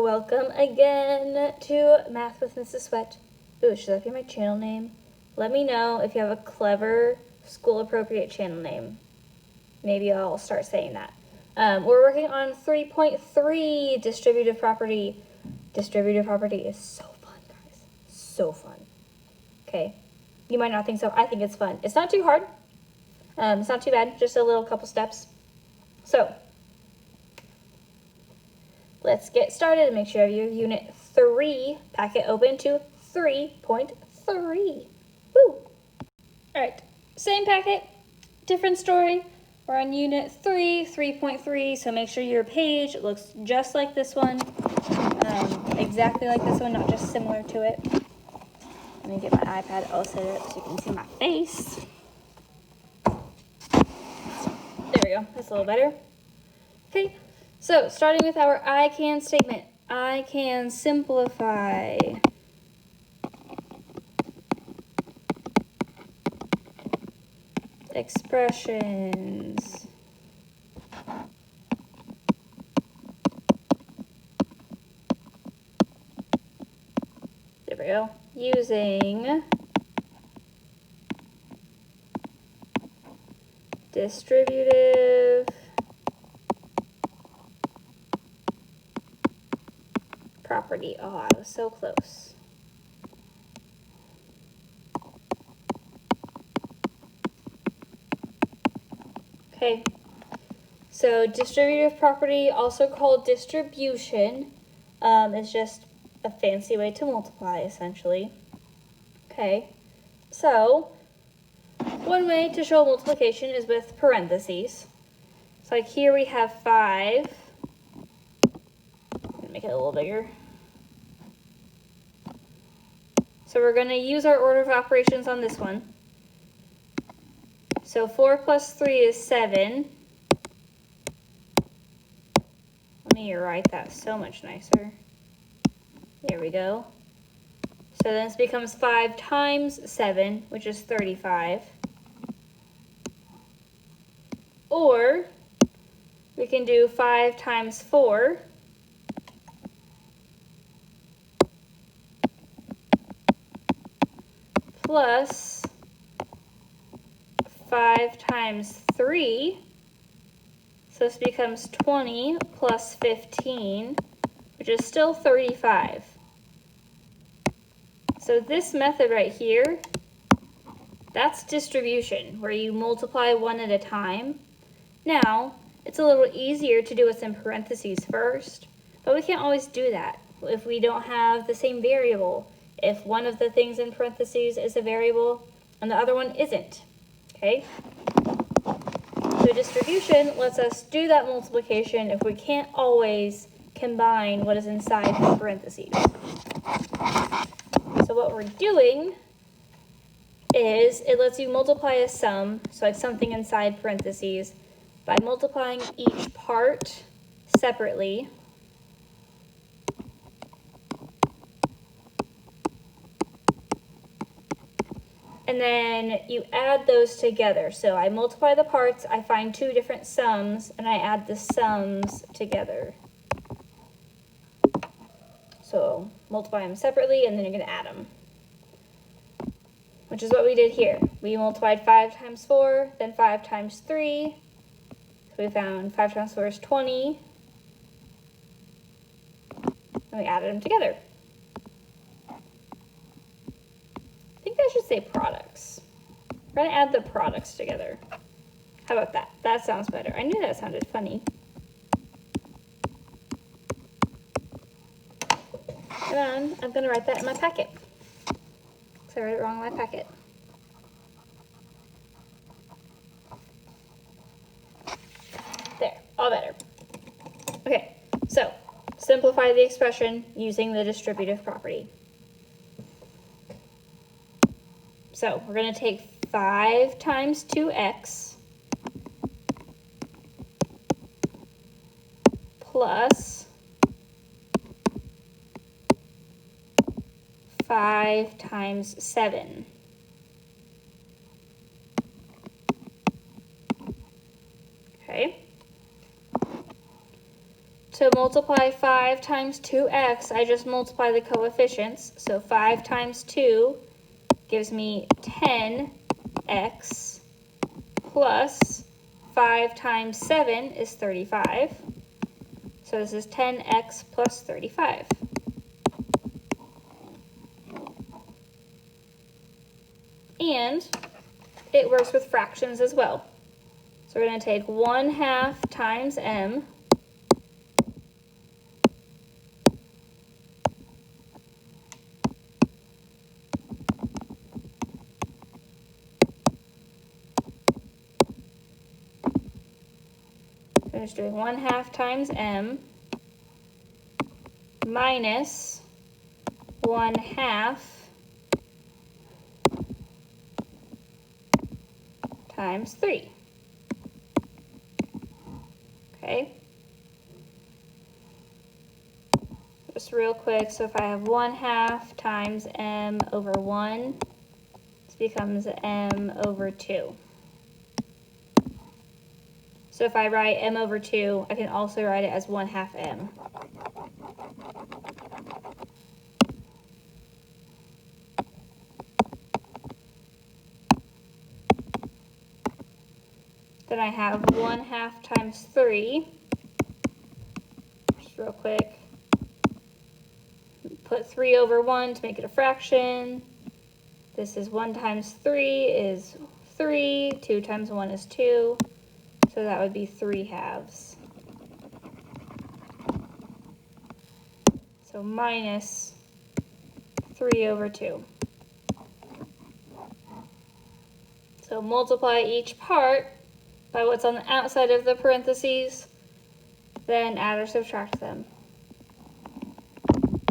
Welcome again to Math with Mrs. Sweat. Ooh, should that be my channel name? Let me know if you have a clever, school-appropriate channel name. Maybe I'll start saying that. We're working on 3.3, distributive property. Distributive property is so fun, guys. So fun. Okay. You might not think so. I think it's fun. It's not too hard. It's not too bad. Just a little couple steps. So, let's get started and make sure you have your Unit 3 packet open to 3.3. Woo! Alright, same packet, different story. We're on Unit 3, 3.3, so make sure your page looks just like this one. Exactly like this one, not just similar to it. Let me get my iPad all set up so you can see my face. There we go, that's a little better. Okay, so starting with our I can statement. I can simplify expressions. There we go. Using distributive property. Oh, I was so close. Okay, so distributive property, also called distribution, is just a fancy way to multiply, essentially. Okay, so one way to show multiplication is with parentheses. So like here we have 5. Make it a little bigger. So we're going to use our order of operations on this one. So 4 plus 3 is 7. Let me write that so much nicer. There we go. So then this becomes 5 times 7, which is 35. Or we can do 5 times 4. Plus 5 times 3, so this becomes 20 plus 15, which is still 35. So this method right here, that's distribution, where you multiply one at a time. Now, it's a little easier to do what's in parentheses first, but we can't always do that if we don't have the same variable. If one of the things in parentheses is a variable and the other one isn't, okay? So distribution lets us do that multiplication if we can't always combine what is inside the parentheses. So what we're doing is it lets you multiply a sum, so like something inside parentheses, by multiplying each part separately. And then you add those together. So I multiply the parts, I find 2 different sums, and I add the sums together. So multiply them separately, and then you're going to add them. Which is what we did here. We multiplied 5 times 4, then 5 times 3. So we found 5 times 4 is 20. And we added them together. I think I should say products. We're going to add the products together. How about that? That sounds better. I knew that sounded funny. And then I'm going to write that in my packet. Because I wrote it wrong in my packet. There, all better. Okay, so simplify the expression using the distributive property. So we're going to take 5 times 2x plus 5 times 7. Okay. to multiply 5 times 2x, I just multiply the coefficients. So 5 times 2 gives me 10x plus 5 times 7 is 35. So this is 10x plus 35. And it works with fractions as well. So we're going to take 1/2 times m I'm just doing 1/2 times m minus 1/2 times 3. Okay. Just real quick, so if I have 1/2 times m over 1, this becomes m over 2. So if I write m over 2, I can also write it as 1/2 m. Then I have 1/2 times 3. Just real quick. Put 3 over 1 to make it a fraction. This is 1 times 3 is 3. 2 times 1 is 2. So that would be 3/2. So minus 3 over 2. So multiply each part by what's on the outside of the parentheses, then add or subtract them.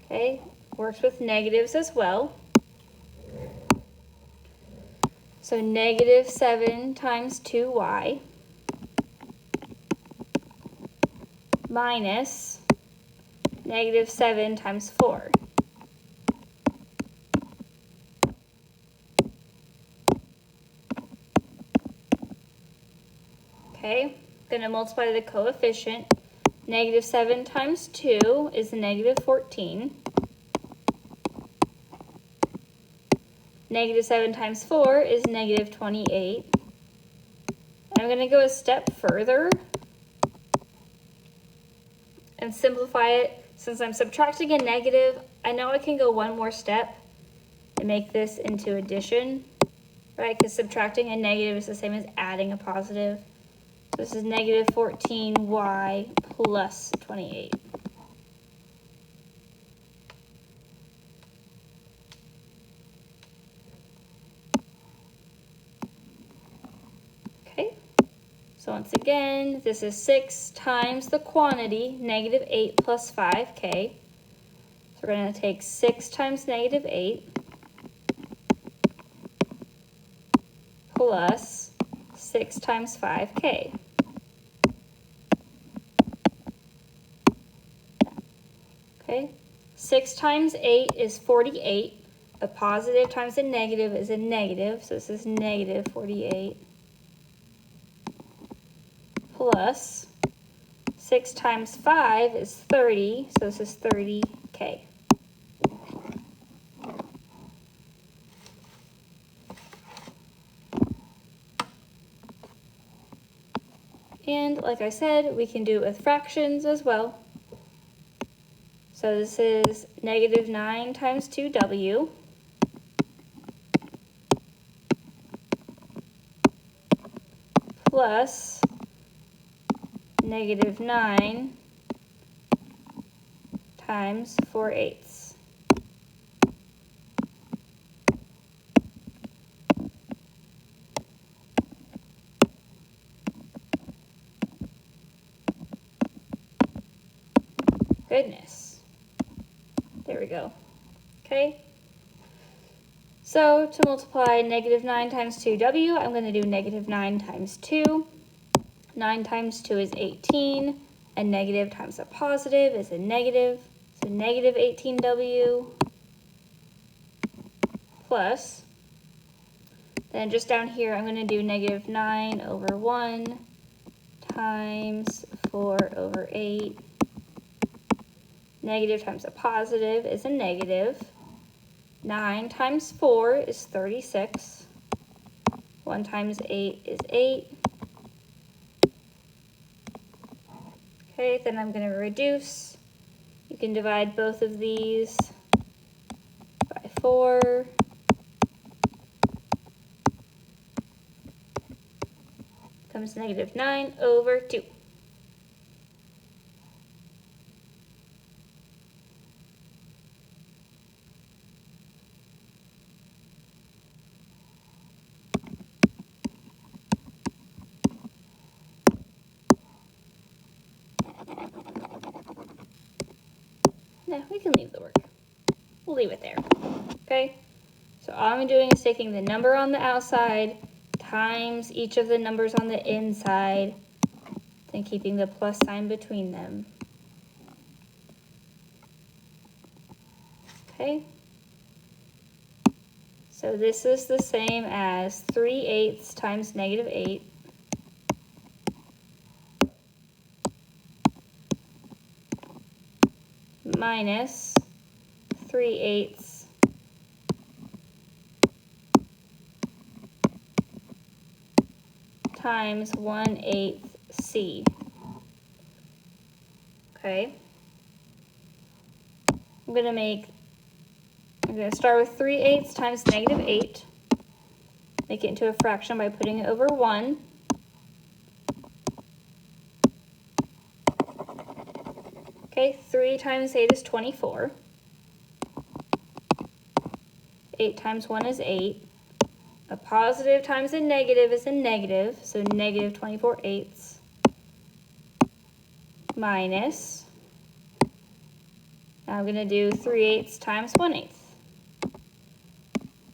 Okay, works with negatives as well. So -7 times 2y minus -7 times 4. Okay, going to multiply the coefficient. -7 times 2 is -14. -7 times 4 is -28. I'm going to go a step further and simplify it. Since I'm subtracting a negative, I know I can go one more step and make this into addition, right? Because subtracting a negative is the same as adding a positive. So this is -14y plus 28. Okay, so once again, this is 6 times the quantity, -8 plus 5k. So we're going to take 6 times -8 plus 6 times 5k. Okay, 6 times 8 is 48. A positive times a negative is a negative, so this is -48 plus 6 times 5 is 30, so this is 30k. And like I said, we can do it with fractions as well. So this is -9 times 2w plus -9 times 4/8. Goodness. There we go. Okay. So to multiply -9 times 2w, I'm going to do -9 times 2. 9 times 2 is 18. A negative times a positive is a negative. So -18w plus, then just down here, I'm going to do -9 over 1 times 4 over 8 Negative times a positive is a negative. 9 times 4 is 36. 1 times 8 is 8. Okay, then I'm going to reduce. You can divide both of these by 4. Comes negative 9 over 2. No, we can leave the work. We'll leave it there. Okay? So all I'm doing is taking the number on the outside times each of the numbers on the inside, then keeping the plus sign between them. Okay? So this is the same as 3/8 times negative 8. Minus 3/8 times 1/8 C. Okay. I'm going to start with 3/8 times negative 8. Make it into a fraction by putting it over 1. Okay, 3 times 8 is 24. 8 times 1 is 8. A positive times a negative is a negative, so negative 24/8 minus, now I'm going to do 3/8 times 1/8.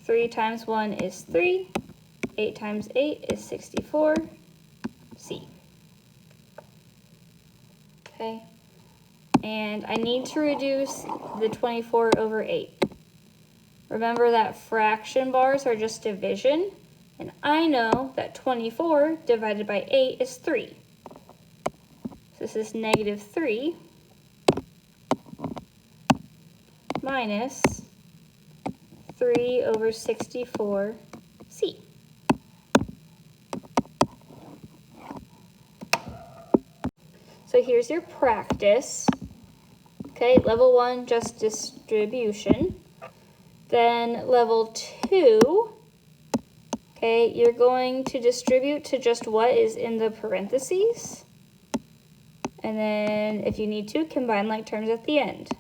3 times 1 is 3. 8 times 8 is 64. C. Okay. And I need to reduce the 24 over 8. Remember that fraction bars are just division, and I know that 24 divided by 8 is 3. So this is negative 3 minus 3 over 64C. So here's your practice. Okay, level 1, just distribution. Then level 2, okay, you're going to distribute to just what is in the parentheses. And then if you need to, combine like terms at the end.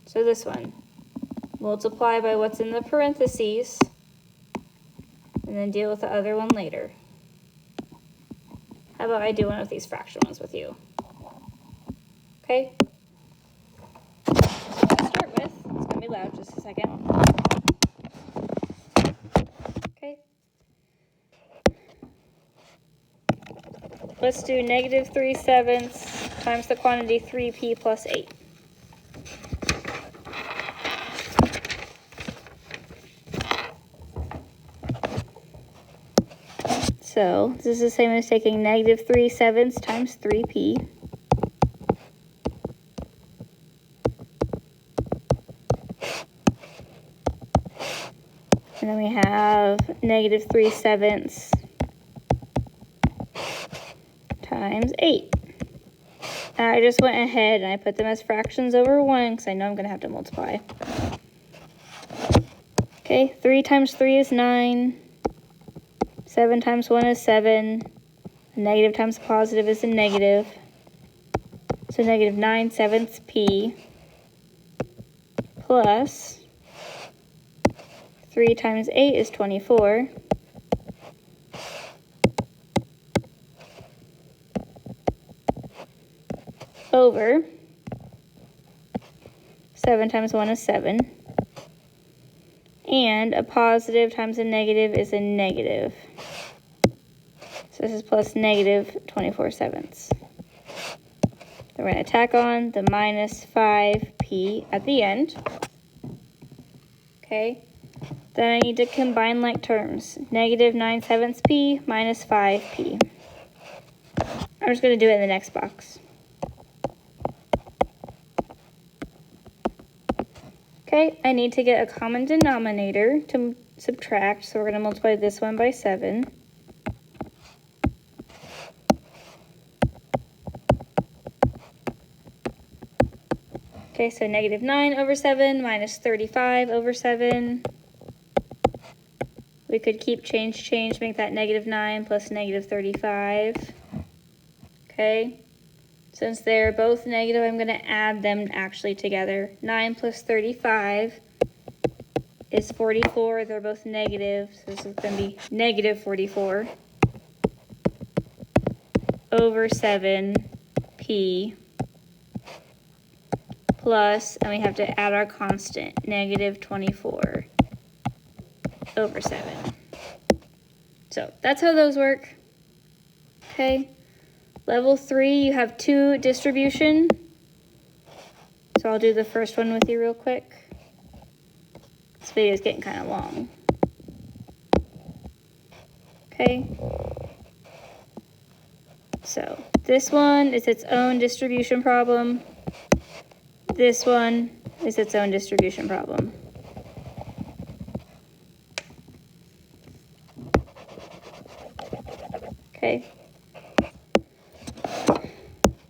So this one, multiply by what's in the parentheses, and then deal with the other one later. How about I do one of these fraction ones with you? Okay? Start with, it's going to be loud, just a second. Okay. Let's do negative 3/7 times the quantity 3p plus 8. So this is the same as taking negative 3/7 times 3p. And then we have negative 3/7 times 8. I just went ahead and I put them as fractions over 1 because I know I'm going to have to multiply. Okay, 3 times 3 is 9. 7 times 1 is 7. A negative times a positive is a negative. So negative 9/7 p plus 3 times 8 is 24. Over 7 times 1 is 7. And a positive times a negative is a negative. So this is plus negative 24/7. Then we're going to tack on the minus 5p at the end. Okay. Then I need to combine like terms. Negative 9/7 p minus 5p. I'm just going to do it in the next box. Okay, I need to get a common denominator to subtract, so we're going to multiply this one by 7. Okay, so negative 9 over 7 minus 35 over 7. We could keep change, make that negative 9 plus negative 35. Okay, since they're both negative, I'm going to add them actually together. 9 plus 35 is 44. They're both negative, so this is going to be negative 44 over 7p plus, and we have to add our constant, negative 24 over 7. So that's how those work. Okay. Level 3, you have 2 distribution. So I'll do the first one with you real quick. This video is getting kind of long. Okay. So this one is its own distribution problem. This one is its own distribution problem. Okay.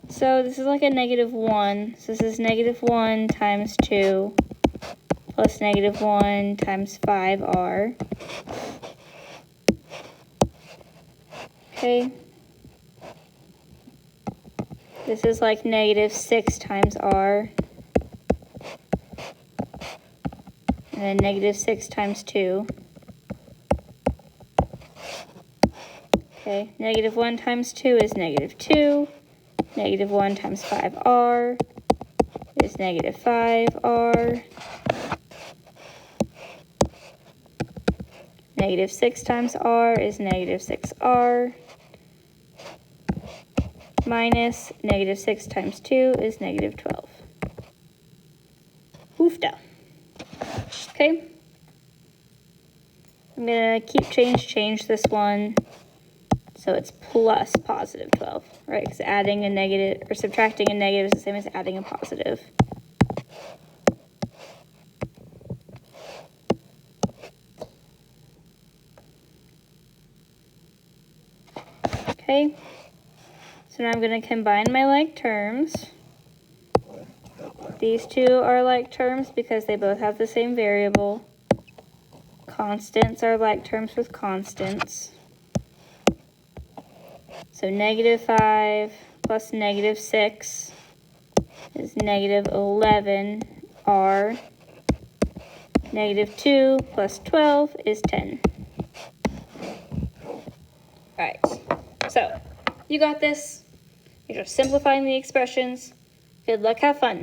So this is like a negative 1. So this is negative 1 times 2 plus negative 1 times 5r. Okay. This is like negative 6 times r. And then negative 6 times 2. Okay, negative 1 times 2 is negative 2. Negative 1 times 5r is negative 5r. Negative 6 times r is negative 6r. Minus negative 6 times 2 is negative 12. Oofda. Okay. I'm going to keep change this one. So it's plus positive 12, right? Because adding a negative or subtracting a negative is the same as adding a positive. Okay. So now I'm going to combine my like terms. These two are like terms because they both have the same variable. Constants are like terms with constants. So negative 5 plus negative 6 is negative 11r. Negative 2 plus 12 is 10. All right, so you got this. You're just simplifying the expressions. Good luck, have fun.